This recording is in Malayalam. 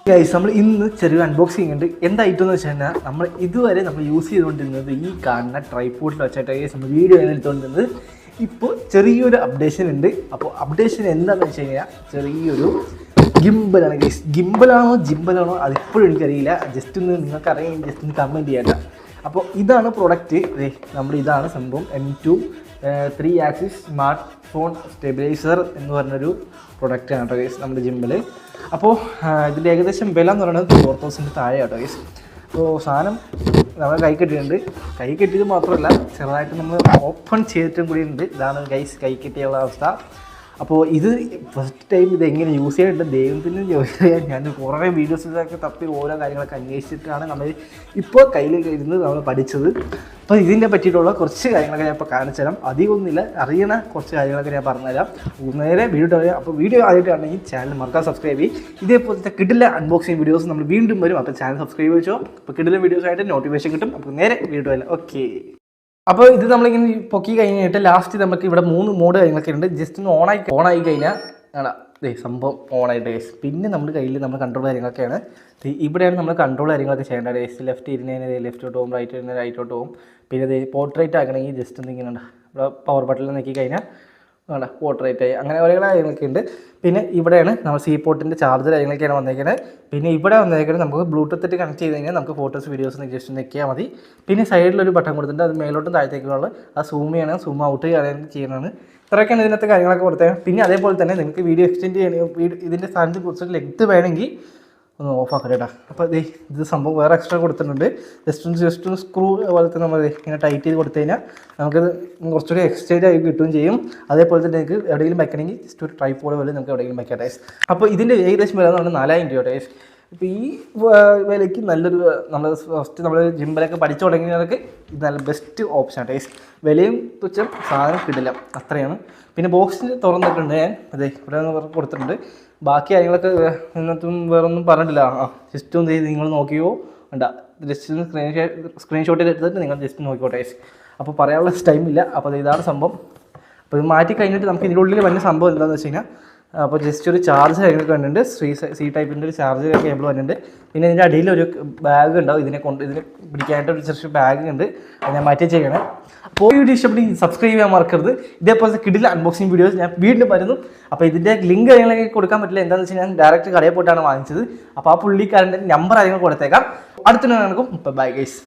ഗൈസ്, നമ്മൾ ഇന്ന് ചെറിയൊരു അൺബോക്സിംഗ് ഉണ്ട്. എന്തായിട്ടെന്ന് വെച്ച് കഴിഞ്ഞാൽ നമ്മൾ ഇതുവരെ നമ്മൾ യൂസ് ചെയ്തുകൊണ്ടിരുന്നത് ഈ കാണുന്ന ട്രൈപോഡിൽ വെച്ചിട്ട് ഗൈസ് നമ്മൾ വീഡിയോ എടുത്തുകൊണ്ടിരുന്നത്. ഇപ്പോൾ ചെറിയൊരു അപ്ഡേഷൻ ഉണ്ട്. അപ്പോൾ അപ്ഡേഷൻ എന്താണെന്ന് വെച്ച് കഴിഞ്ഞാൽ ചെറിയൊരു ഗിംബലാണ് ഗൈസ്. ഗിംബലാണോ ജിംബലാണോ അതിപ്പോഴും എനിക്കറിയില്ല. ജസ്റ്റ് ഒന്ന് നിങ്ങൾക്കറിയാം, ജസ്റ്റ് ഒന്ന് കമൻറ്റ് ചെയ്യണ്ട. അപ്പോൾ ഇതാണ് പ്രൊഡക്റ്റ്. നമ്മുടെ ഇതാണ് സംഭവം. M2 3 axis smart phone stabiliser എന്ന് പറഞ്ഞൊരു പ്രൊഡക്റ്റാണ് കേട്ടോ ഗൈസ് നമ്മുടെ ജിമ്മിൽ. അപ്പോൾ ഇതിൻ്റെ ഏകദേശം വില എന്ന് പറയുന്നത് 4000 താഴെ കേട്ടോ ഗൈസ്. അപ്പോൾ സാധനം നമ്മൾ കൈ കെട്ടിയിട്ടുണ്ട്. കൈ കെട്ടിയത് മാത്രമല്ല, ചെറുതായിട്ട് നമ്മൾ ഓപ്പൺ ചെയ്തിട്ടും കൂടി ഉണ്ട്. ഇതാണ് ഗൈസ് കൈ കെട്ടിയുള്ള അവസ്ഥ. അപ്പോൾ ഇത് ഫസ്റ്റ് ടൈം ഇത് എങ്ങനെ യൂസ് ചെയ്തിട്ട് ദൈവത്തിന് ചോദിച്ചാൽ ഞാൻ കുറേ വീഡിയോസിലൊക്കെ തപ്പി ഓരോ കാര്യങ്ങളൊക്കെ അന്വേഷിച്ചിട്ടാണ് നമ്മൾ ഇപ്പോൾ കയ്യിൽ ഇരുന്ന് നമ്മൾ പഠിച്ചത്. അപ്പോൾ ഇതിനെ പറ്റിയിട്ടുള്ള കുറച്ച് കാര്യങ്ങളൊക്കെ ഞാൻ ഇപ്പോൾ കാണിച്ചു തരാം. അധികമൊന്നുമില്ല, അറിയണ കുറച്ച് കാര്യങ്ങളൊക്കെ ഞാൻ പറഞ്ഞുതരാം. നേരെ വീഡിയോ പറയാം. അപ്പോൾ വീഡിയോ ആദ്യമായിട്ടാണെങ്കിൽ ചാനൽ മറക്കാൻ സബ്സ്ക്രൈബ് ചെയ്യും. ഇതേപോലത്തെ കിടില അൺബോക്സിങ് വീഡിയോസ് നമ്മൾ വീണ്ടും വരും. അപ്പോൾ ചാനൽ സബ്സ്ക്രൈബ് വെച്ചോ. അപ്പോൾ കിടില വീഡിയോസായിട്ട് നോട്ടിഫിക്കേഷൻ കിട്ടും. അപ്പോൾ നേരെ വീഡിയോ അല്ല. ഓക്കെ, അപ്പോൾ ഇത് നമ്മളിങ്ങനെ പൊക്കി കഴിഞ്ഞിട്ട് ലാസ്റ്റ് നമുക്ക് ഇവിടെ 3 മോഡ് കാര്യങ്ങളൊക്കെ ഉണ്ട്. ജസ്റ്റ് ഒന്ന് ഓണായി കഴിഞ്ഞാൽ സംഭവം ഓണായിട്ട് ഗൈസ്. പിന്നെ നമ്മുടെ കയ്യിൽ നമ്മൾ കൺട്രോൾ കാര്യങ്ങളൊക്കെയാണ്. ഇവിടെയാണ് നമ്മൾ കൺട്രോൾ കാര്യങ്ങളൊക്കെ ചെയ്യേണ്ടത് ഗൈസ്. ലെഫ്റ്റ് ഇരുന്നതിന് ലെഫ്റ്റോട്ട് പോകും, റൈറ്റ് ഇരുന്ന് റൈറ്റോട്ട് പോകും. പിന്നെ ഇത് പോർട്രേറ്റ് ആക്കണമെങ്കിൽ ജസ്റ്റ് എന്തെങ്കിലും ഉണ്ട്, ഇവിടെ പവർ ബട്ടണിൽ നോക്കി കഴിഞ്ഞാൽ വേണ്ട പോർട്രേറ്റ് ആയി. അങ്ങനെ ഓരോ കാര്യങ്ങളൊക്കെ ഉണ്ട്. പിന്നെ ഇവിടെയാണ് നമ്മൾ സി പോർട്ടിൻ്റെ ചാർജർ കാര്യങ്ങളൊക്കെയാണ് വന്നേക്കുന്നത്. പിന്നെ ഇവിടെ വന്നേക്കുന്നത് നമുക്ക് ബ്ലൂടൂത്ത് കണക്ട് ചെയ്ത് കഴിഞ്ഞാൽ നമുക്ക് ഫോട്ടോസ് വീഡിയോസ് ജസ്റ്റ് നിൽക്കിയാൽ മതി. പിന്നെ സൈഡിലൊരു ബട്ടൺ കൊടുത്തിട്ടുണ്ട്, അത് മേലോട്ടും താഴത്തേക്കുള്ള അത് സൂം ചെയ്യണം, സൂം ഔട്ട് ചെയ്യണമെന്ന്. ഇത്രയൊക്കെയാണ് ഇതിനകത്ത് കാര്യങ്ങളൊക്കെ കൊടുത്തത്. പിന്നെ അതേപോലെ തന്നെ നിങ്ങൾക്ക് വീഡിയോ എക്സ്റ്റെൻഡ് ചെയ്യണമെങ്കിൽ ഇതിൻ്റെ സ്ഥാനത്ത് കുറച്ച് ലെങ്ത് വേണമെങ്കിൽ ഒന്ന് ഓഫ് ആക്കാം കേട്ടോ. അപ്പോൾ ഇത് സംഭവം വേറെ എക്സ്ട്രാ കൊടുത്തിട്ടുണ്ട്. ജസ്റ്റ് ഒന്ന് സ്ക്രൂ പോലത്തെ നമ്മൾ ഇങ്ങനെ ടൈറ്റ് ചെയ്ത് കൊടുത്തു കഴിഞ്ഞാൽ നമുക്കത് കുറച്ചുകൂടി എക്സ്റ്റെൻഡ് ആയി കിട്ടുകയും ചെയ്യും. അതേപോലെ തന്നെ നിങ്ങൾക്ക് എവിടെയെങ്കിലും വെക്കണമെങ്കിൽ ജസ്റ്റ് ഒരു ട്രൈപോഡ് പോലെ നമുക്ക് എവിടെയെങ്കിലും വെക്കാം ടൈസ്. അപ്പോൾ ഇതിൻ്റെ ഏകദേശം വില എന്ന് പറഞ്ഞാൽ 4000 രൂപ ടൈസ്. ഇപ്പോൾ ഈ വിലയ്ക്ക് നല്ലൊരു നമ്മൾ ജിമ്മിലൊക്കെ പഠിച്ചു തുടങ്ങിയവർക്ക് ഇത് നല്ല ബെസ്റ്റ് ഓപ്ഷൻ ടൈസ്. വിലയും തുച്ഛം, സാധനം കിടില്ല, അത്രയാണ്. പിന്നെ ബോക്സിൽ തുറന്നിട്ടുണ്ട് ഞാൻ. ഇവിടെ കൊടുത്തിട്ടുണ്ട്. ബാക്കി കാര്യങ്ങളൊക്കെ ഇന്നത്തും വേറൊന്നും പറഞ്ഞിട്ടില്ല. ജസ്റ്റ് ഒന്ന് നിങ്ങൾ നോക്കിയോ വേണ്ട, ജസ്റ്റ് സ്ക്രീൻഷോട്ട് എടുത്തിട്ട് നിങ്ങൾ ജസ്റ്റ് നോക്കിക്കോട്ടെ. അപ്പോൾ പറയാനുള്ള ടൈമില്ല. അപ്പോൾ ഇതാണ് സംഭവം. അപ്പോൾ ഇത് മാറ്റി കഴിഞ്ഞിട്ട് നമുക്ക് ഇതിൻ്റെ ഉള്ളിൽ വലിയ സംഭവം എന്താണെന്ന് വെച്ച് കഴിഞ്ഞാൽ, അപ്പോൾ ജസ്റ്റ് ഒരു ചാർജ് കാര്യങ്ങളൊക്കെ വന്നിട്ടുണ്ട്. സി ടൈപ്പിൻ്റെ ഒരു ചാർജ് കേബിൾ വന്നിട്ടുണ്ട്. പിന്നെ ഇതിൻ്റെ അടിയിൽ ഒരു ബാഗ് ഉണ്ടാവും. ഇതിനെ പിടിക്കാനായിട്ട് ഒരു ചെറിയ ബാഗ് ഉണ്ട്. അത് ഞാൻ മാറ്റി ചെയ്യണേ. അപ്പോൾ ഈ വീഡിയോ ഇഷ്ടപ്പെട്ട് സബ്സ്ക്രൈബ് ചെയ്യാൻ മറക്കരുത്. ഇതേപോലത്തെ കിടില അൺബോക്സിംഗ് വീഡിയോസ് ഞാൻ വീണ്ടും വരുന്നു. അപ്പോൾ ഇതിൻ്റെ ലിങ്ക് കാര്യങ്ങളൊക്കെ കൊടുക്കാൻ പറ്റില്ല. എന്താണെന്ന് വെച്ചാൽ ഞാൻ ഡയറക്റ്റ് കടയിൽ പോയിട്ടാണ് വാങ്ങിച്ചത്. അപ്പോൾ ആ പുള്ളിക്കാരൻ്റെ നമ്പർ കാര്യങ്ങൾ കൊടുത്തേക്കാം. അടുത്ത നടക്കും. ഇപ്പോൾ ബൈ ഗൈസ്.